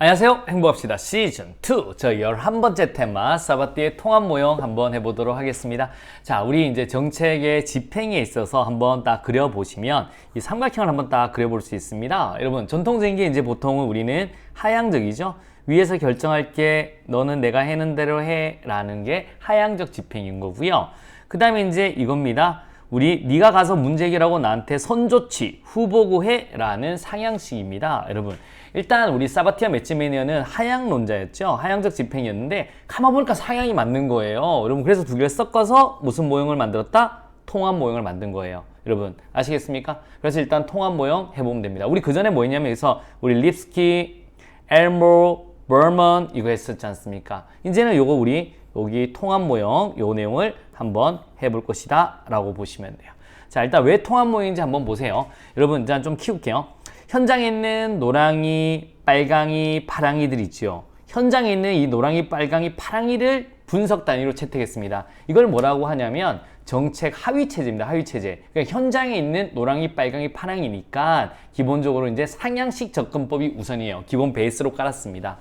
안녕하세요. 행복합시다 시즌2 저 11번째 테마 사바띠의 통합 모형 한번 해보도록 하겠습니다. 자, 우리 이제 정책의 집행에 있어서 한번 딱 그려보시면 이 삼각형을 한번 딱 그려볼 수 있습니다. 여러분, 전통적인 게 이제 보통은 우리는 하향적이죠. 위에서 결정할게, 너는 내가 해는 대로 해 라는 게 하향적 집행인 거고요. 그 다음에 이제 이겁니다. 네가 가서 문제 해결하고 나한테 선조치, 후보고 해 라는 상향식입니다. 여러분, 일단 우리 사바티아 매치매니아는 하향론자였죠. 하향적 집행이었는데 가만 보니까 상향이 맞는 거예요. 여러분, 그래서 두 개를 섞어서 무슨 모형을 만들었다? 통합 모형을 만든 거예요. 여러분, 아시겠습니까? 그래서 일단 통합 모형 해보면 됩니다. 우리 그 전에 뭐 했냐면 여기서 우리 립스키, 엘모, 버먼 이거 했었지 않습니까? 이제는 요거 우리 여기 통합 모형 요 내용을 한번 해볼 것이다 라고 보시면 돼요. 자, 일단 왜 통합 모형인지 한번 보세요. 여러분, 일단 좀 키울게요. 현장에 있는 노랑이, 빨강이, 파랑이들 있죠. 현장에 있는 이 노랑이, 빨강이, 파랑이를 분석 단위로 채택했습니다. 이걸 뭐라고 하냐면 정책 하위 체제입니다. 하위 체제. 그러니까 현장에 있는 노랑이, 빨강이, 파랑이니까 기본적으로 이제 상향식 접근법이 우선이에요. 기본 베이스로 깔았습니다.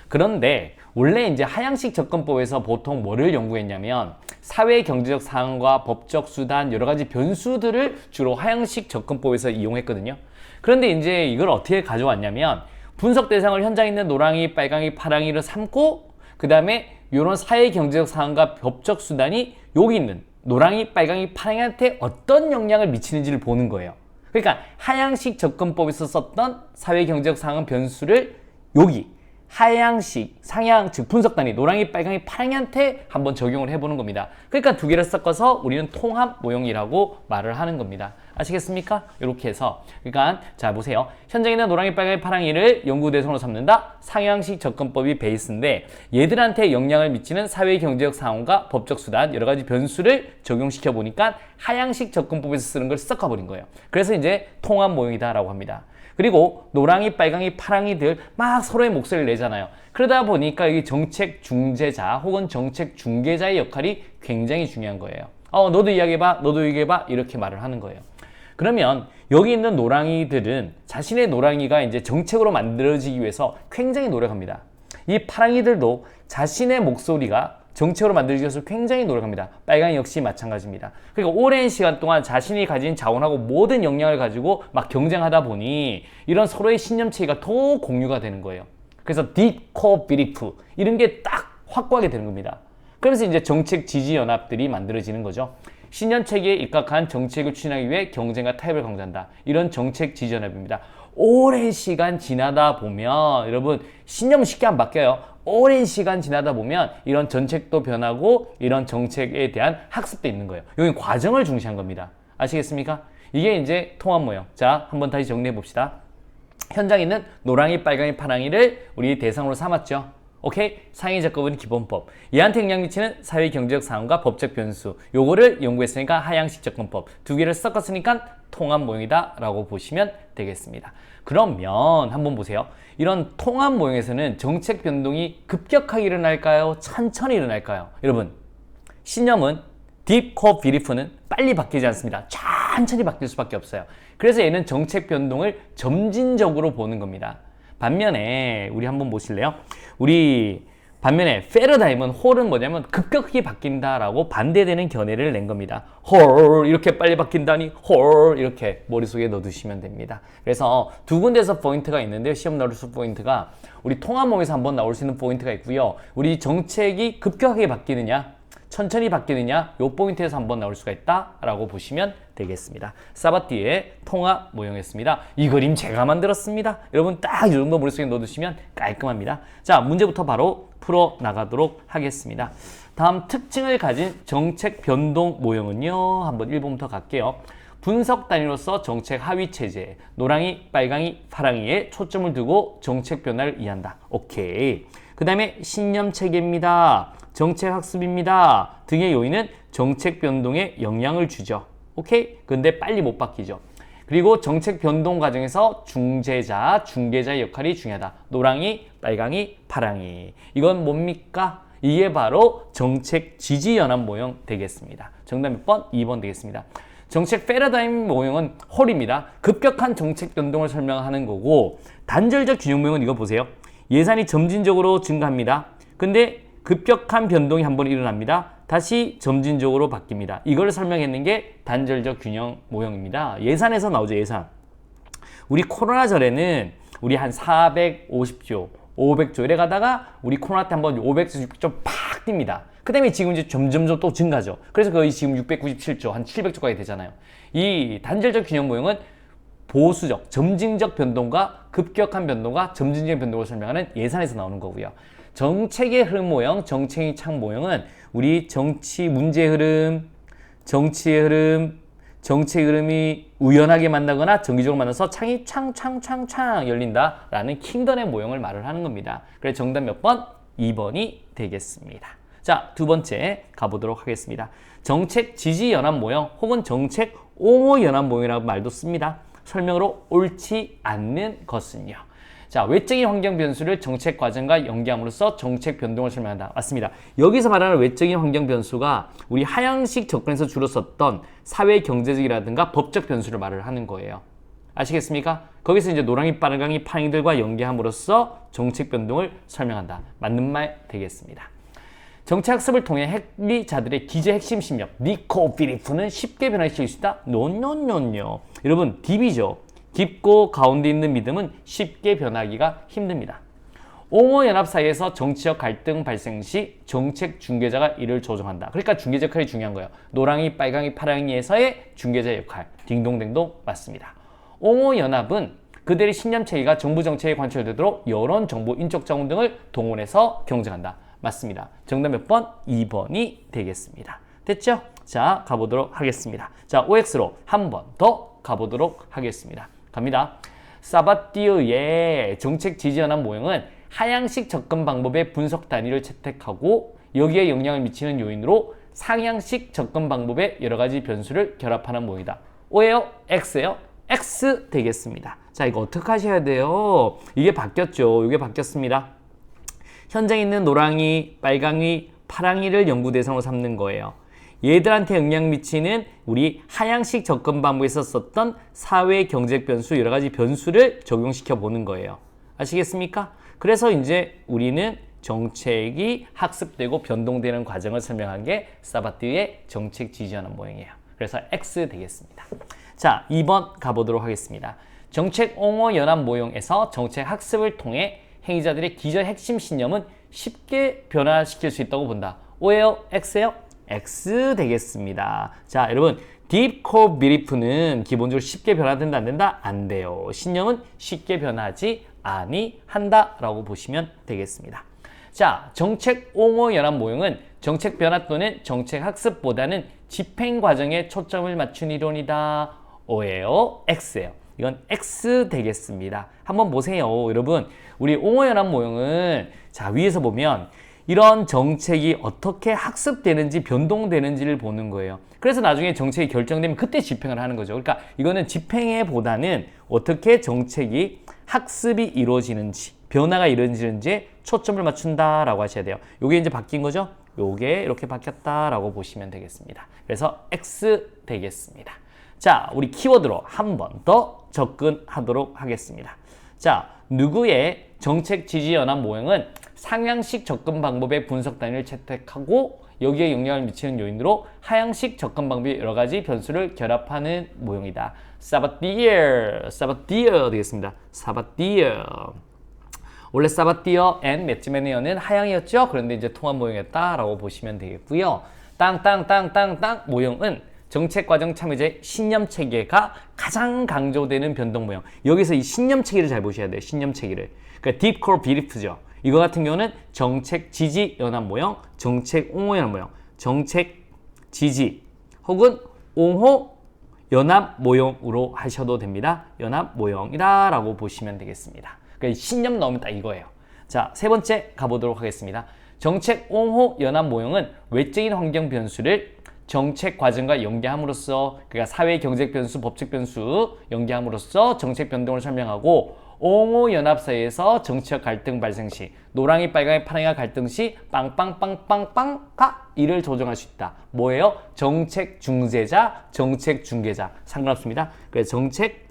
그런데 원래 이제 하향식 접근법에서 보통 뭐를 연구했냐면 사회 경제적 상황과 법적 수단 여러 가지 변수들을 주로 하향식 접근법에서 이용했거든요. 그런데 이제 이걸 어떻게 가져왔냐면 분석 대상을 현장에 있는 노랑이, 빨강이, 파랑이를 삼고 그 다음에 이런 사회 경제적 상황과 법적 수단이 여기 있는 노랑이, 빨강이, 파랑이한테 어떤 영향을 미치는지를 보는 거예요. 그러니까 하향식 접근법에서 썼던 사회 경제적 상황 변수를 여기 하향식, 상향, 즉 분석 단위 노랑이, 빨강이, 파랑이한테 한번 적용을 해보는 겁니다. 그러니까 두 개를 섞어서 우리는 통합 모형이라고 말을 하는 겁니다. 아시겠습니까? 이렇게 해서 그러니까 자 보세요. 현장에 있는 노랑이, 빨강이, 파랑이를 연구 대상으로 삼는다. 상향식 접근법이 베이스인데 얘들한테 영향을 미치는 사회 경제적 상황과 법적 수단 여러 가지 변수를 적용시켜 보니까 하향식 접근법에서 쓰는 걸 섞어버린 거예요. 그래서 이제 통합 모형이다라고 합니다. 그리고 노랑이, 빨강이, 파랑이들 막 서로의 목소리를 내잖아요. 그러다 보니까 여기 정책 중재자 혹은 정책 중개자의 역할이 굉장히 중요한 거예요. 너도 이야기해봐, 너도 얘기해봐 이렇게 말을 하는 거예요. 그러면 여기 있는 노랑이들은 자신의 노랑이가 이제 정책으로 만들어지기 위해서 굉장히 노력합니다. 이 파랑이들도 자신의 목소리가 정책으로 만들기 위해서 굉장히 노력합니다. 빨강이 역시 마찬가지입니다. 그러니까 오랜 시간 동안 자신이 가진 자원하고 모든 역량을 가지고 막 경쟁하다 보니 이런 서로의 신념 체계가 더 공유가 되는 거예요. 그래서 deep core belief 이런 게 딱 확고하게 되는 겁니다. 그래서 이제 정책 지지 연합들이 만들어지는 거죠. 신념 체계에 입각한 정책을 추진하기 위해 경쟁과 타협을 강조한다. 이런 정책 지지 연합입니다. 오랜 시간 지나다 보면 여러분 신념은 쉽게 안 바뀌어요. 오랜 시간 지나다 보면 이런 정책도 변하고 이런 정책에 대한 학습도 있는 거예요. 여기 과정을 중시한 겁니다. 아시겠습니까? 이게 이제 통합 모형. 자, 한번 다시 정리해 봅시다. 현장에 있는 노랑이, 빨강이, 파랑이를 우리 대상으로 삼았죠. 오케이? 상위 접근은 기본법. 얘한테 영향 미치는 사회 경제적 상황과 법적 변수. 요거를 연구했으니까 하향식 접근법. 두 개를 섞었으니까 통합 모형이다 라고 보시면 되겠습니다. 그러면 한번 보세요. 이런 통합 모형에서는 정책 변동이 급격하게 일어날까요? 천천히 일어날까요? 여러분, 신념은 deep core belief는 빨리 바뀌지 않습니다. 천천히 바뀔 수밖에 없어요. 그래서 얘는 정책 변동을 점진적으로 보는 겁니다. 반면에 우리 한번 보실래요? 반면에 패러다임은 홀은 뭐냐면 급격하게 바뀐다라고 반대되는 견해를 낸 겁니다. 홀 이렇게 빨리 바뀐다니 홀 이렇게 머릿속에 넣어두시면 됩니다. 그래서 두 군데서 포인트가 있는데요. 시험 나올 수 포인트가 우리 통합모형에서 한번 나올 수 있는 포인트가 있고요. 우리 정책이 급격하게 바뀌느냐 천천히 바뀌느냐 요 포인트에서 한번 나올 수가 있다라고 보시면 되겠습니다. 사바띠의 통합 모형이었습니다. 이 그림 제가 만들었습니다. 여러분 딱 이 정도 머릿속에 넣어두시면 깔끔합니다. 자, 문제부터 바로 풀어 나가도록 하겠습니다. 다음 특징을 가진 정책 변동 모형은요. 한번 1번부터 갈게요. 분석 단위로서 정책 하위 체제, 노랑이, 빨강이, 파랑이에 초점을 두고 정책 변화를 이해한다. 오케이. 그 다음에 신념 체계입니다. 정책 학습입니다. 등의 요인은 정책 변동에 영향을 주죠. 오케이? 근데 빨리 못 바뀌죠. 그리고 정책 변동 과정에서 중재자, 중개자의 역할이 중요하다. 노랑이, 빨강이, 파랑이. 이건 뭡니까? 이게 바로 정책 지지 연합 모형 되겠습니다. 정답 몇 번? 2번 되겠습니다. 정책 패러다임 모형은 홀입니다. 급격한 정책 변동을 설명하는 거고 단절적 균형 모형은 이거 보세요. 예산이 점진적으로 증가합니다. 근데 급격한 변동이 한번 일어납니다. 다시 점진적으로 바뀝니다. 이걸 설명했는 게 단절적 균형 모형입니다. 예산에서 나오죠, 예산. 우리 코로나 전에는 우리 한 450조, 500조 이래 가다가 우리 코로나 때 한번 500조 팍 뜁니다. 그 다음에 지금 이제 점점점 또 증가죠. 그래서 거의 지금 697조, 한 700조까지 되잖아요. 이 단절적 균형 모형은 보수적, 점진적 변동과 급격한 변동과 점진적 변동을 설명하는 예산에서 나오는 거고요. 정책의 흐름 모형, 정책의 창 모형은 우리 정치 문제 흐름, 정치의 흐름, 정책 흐름이 우연하게 만나거나 정기적으로 만나서 창이 창 열린다라는 킹덤의 모형을 말을 하는 겁니다. 그래서 정답 몇 번? 2번이 되겠습니다. 자, 두 번째 가보도록 하겠습니다. 정책 지지 연합 모형 혹은 정책 옹호 연합 모형이라고 말도 씁니다. 설명으로 옳지 않는 것은요. 자, 외적인 환경 변수를 정책 과정과 연계함으로써 정책 변동을 설명한다. 맞습니다. 여기서 말하는 외적인 환경 변수가 우리 하향식 접근에서 주로 썼던 사회 경제적이라든가 법적 변수를 말을 하는 거예요. 아시겠습니까? 거기서 이제 노랑이, 빨강이, 파랑이들과 연계함으로써 정책 변동을 설명한다. 맞는 말 되겠습니다. 정치학습을 통해 핵리자들의 기저 핵심 심력, 니코 비리프는 쉽게 변화시킬 수 있다? 노노노노. 여러분, 딥이죠. 깊고 가운데 있는 믿음은 쉽게 변하기가 힘듭니다. 옹호 연합 사이에서 정치적 갈등 발생 시 정책 중개자가 이를 조정한다. 그러니까 중개자 역할이 중요한 거예요. 노랑이, 빨강이, 파랑이에서의 중개자 역할. 딩동댕동 맞습니다. 옹호 연합은 그들의 신념 체계가 정부 정책에 관철되도록 여론, 정보, 인적 자원 등을 동원해서 경쟁한다. 맞습니다. 정답 몇 번? 2번이 되겠습니다. 됐죠? 자, 가보도록 하겠습니다. 자, OX로 한 번 더 가보도록 하겠습니다. 갑니다. 사바띠어의 정책 지지 연합 모형은 하향식 접근 방법의 분석 단위를 채택하고 여기에 영향을 미치는 요인으로 상향식 접근 방법의 여러 가지 변수를 결합하는 모형이다. O예요? X예요? X 되겠습니다. 자, 이거 어떻게 하셔야 돼요? 이게 바뀌었죠. 이게 바뀌었습니다. 현장에 있는 노랑이, 빨강이, 파랑이를 연구 대상으로 삼는 거예요. 얘들한테 영향 미치는 우리 하향식 접근 방법에서 썼던 사회 경제 변수 여러 가지 변수를 적용시켜 보는 거예요. 아시겠습니까? 그래서 이제 우리는 정책이 학습되고 변동되는 과정을 설명한 게 사바띠의 정책 지지하는 모형이에요. 그래서 X 되겠습니다. 자, 2번 가보도록 하겠습니다. 정책 옹호 연합 모형에서 정책 학습을 통해 행위자들의 기저 핵심 신념은 쉽게 변화시킬 수 있다고 본다. O예요? X예요? X 되겠습니다. 자, 여러분, Deep Core Belief는 기본적으로 쉽게 변화된다, 안 된다? 안 돼요. 신념은 쉽게 변하지 아니한다 라고 보시면 되겠습니다. 자, 정책 옹호 연합 모형은 정책 변화 또는 정책 학습보다는 집행 과정에 초점을 맞춘 이론이다. O예요? X예요. 이건 X 되겠습니다. 한번 보세요. 여러분, 우리 옹호 연합 모형은 자, 위에서 보면 이런 정책이 어떻게 학습되는지 변동되는지를 보는 거예요. 그래서 나중에 정책이 결정되면 그때 집행을 하는 거죠. 그러니까 이거는 집행보다는 어떻게 정책이 학습이 이루어지는지 변화가 이루어지는지에 초점을 맞춘다라고 하셔야 돼요. 이게 이제 바뀐 거죠. 요게 이렇게 바뀌었다라고 보시면 되겠습니다. 그래서 X 되겠습니다. 자, 우리 키워드로 한 번 더 접근하도록 하겠습니다. 자, 누구의 정책 지지 연합 모형은 상향식 접근 방법의 분석 단위를 채택하고 여기에 영향을 미치는 요인으로 하향식 접근 방법의 여러 가지 변수를 결합하는 모형이다. 사바띠어 되겠습니다. 사바띠어. 원래 사바띠어 앤 매치매니어는 하향이었죠. 그런데 이제 통합 모형이었다라고 보시면 되겠고요. 땅땅땅땅땅 모형은 정책 과정 참여자의 신념 체계가 가장 강조되는 변동 모형. 여기서 이 신념 체계를 잘 보셔야 돼요. 신념 체계를. 그러니까 Deep Core Belief죠. 이거 같은 경우는 정책 지지 연합 모형, 정책 옹호 연합 모형, 정책 지지 혹은 옹호 연합 모형으로 하셔도 됩니다. 연합 모형이다라고 보시면 되겠습니다. 그러니까 신념 넣으면 딱 이거예요. 자, 세 번째 가보도록 하겠습니다. 정책 옹호 연합 모형은 외적인 환경 변수를 정책 과정과 연계함으로써 그러니까 사회 경제 변수, 법적 변수 연계함으로써 정책 변동을 설명하고 옹호 연합 사이에서 정치적 갈등 발생 시 노랑이, 빨강이, 파랑이가 갈등 시 빵빵빵빵빵가 이를 조정할 수 있다. 뭐예요? 정책 중재자, 정책 중개자 상관없습니다. 그래서 정책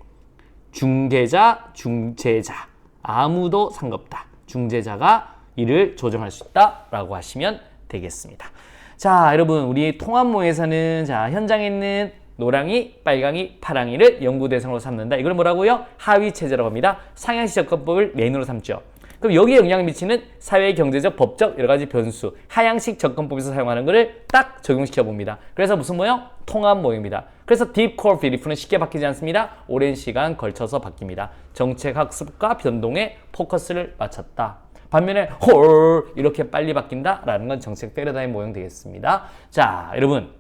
중개자, 중재자 아무도 상관없다. 중재자가 이를 조정할 수 있다라고 하시면 되겠습니다. 자, 여러분, 우리 통합모에서는 자, 현장에 있는 노랑이, 빨강이, 파랑이를 연구 대상으로 삼는다. 이걸 뭐라고요? 하위 체제라고 합니다. 상향식 접근법을 메인으로 삼죠. 그럼 여기에 영향을 미치는 사회, 경제적, 법적 여러 가지 변수, 하향식 접근법에서 사용하는 것을 딱 적용시켜 봅니다. 그래서 무슨 모형? 통합 모형입니다. 그래서 Deep Core Belief는 쉽게 바뀌지 않습니다. 오랜 시간 걸쳐서 바뀝니다. 정책 학습과 변동에 포커스를 맞췄다. 반면에 홀 이렇게 빨리 바뀐다라는 건 정책 패러다임 모형 되겠습니다. 자, 여러분,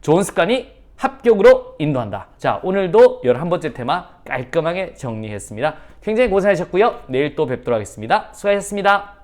좋은 습관이 합격으로 인도한다. 자, 오늘도 11번째 테마 깔끔하게 정리했습니다. 굉장히 고생하셨고요. 내일 또 뵙도록 하겠습니다. 수고하셨습니다.